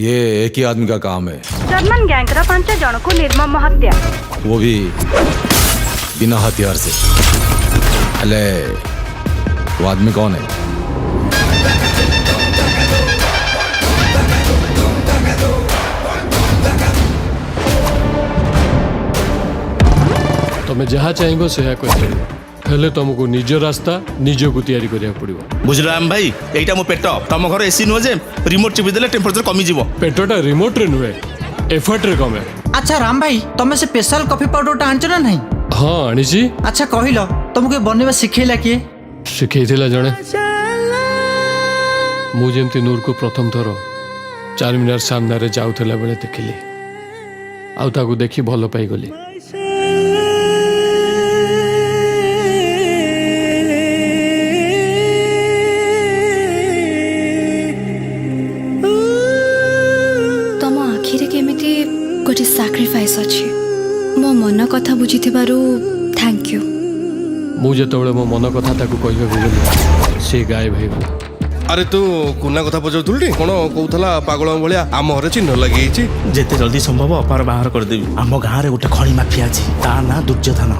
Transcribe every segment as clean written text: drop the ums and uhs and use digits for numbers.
ये एक ही आदमी का काम है, जर्मन गैंगर 5 जन को निर्मम हत्या। वो भी बिना हथियार से। अले वो आदमी कौन है? तुम्हें जहाँ चाहिए से हेले तुमको निज रास्ता निज को तैयारी करिया पड़िबो। बुझल राम भाई, एटा मो पेट तम घर एसी नुह जे रिमोट चिपी देले टेम्परेचर कमी जीवो। पेटटा रिमोट रे नुहे एफर्ट रे कमे। अच्छा राम भाई, तुम से स्पेशल कॉफी पाउडर आनछ ना नहीं? हाँ आनीची। अच्छा कहलो तुमको बनवा सिखेला किए? शिखेइथिला जणे मु जेमती नूर को प्रथम थर 4 मिनट सामने रे जाउथला बेले देखिली आउ ताकू देखी भलो पाई गली। गोटे सैक्रिफाइस अच्छी मो मन कथा बुझी थैंक यू। मु जेतबेले मो मन कथा ताकू कहबे गली से गायब हो गला। अरे तू कुना कथा पचारुथुलटी कोन कहउथला पागल भलिया आम घरे चिन्ह लगी छि। जेते जल्दी संभव अपार बाहर कर देबी। आम गाँ रे गोटे खणी माफिया अछि, ता ना दुर्योधन।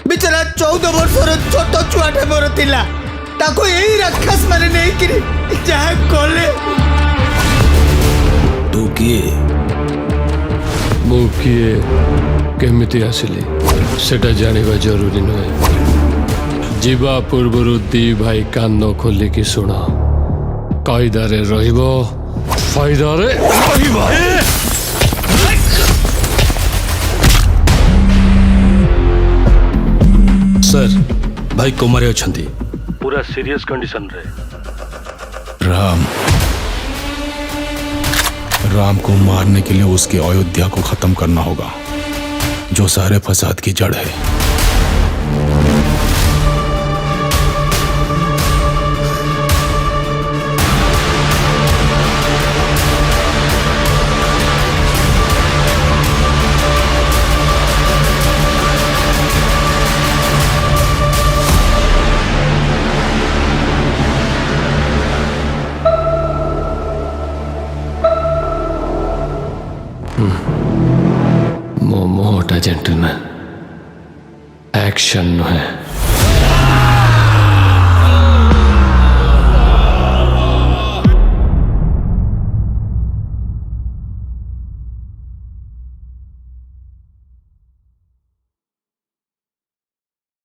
बेचारा 14 वर्षर छोट छुआटे मोर थिला, ताको एही राक्षस माने नै कि जहा कोले। तू किए मु किए केमिति आसिली सेटा जानिबा जरूरी नुहे। जीवा पूर्वरु दी भाई कान खोली कि सुन, कायदारे रहिबो फायदारे रहिबो। सर भाई कोमारे अछंती, पूरा सीरियस कंडीशन रे। राम को मारने के लिए उसकी अयोध्या को खत्म करना होगा, जो सारे फसाद की जड़ है। मोटा जेंटलमैन एक्शन है।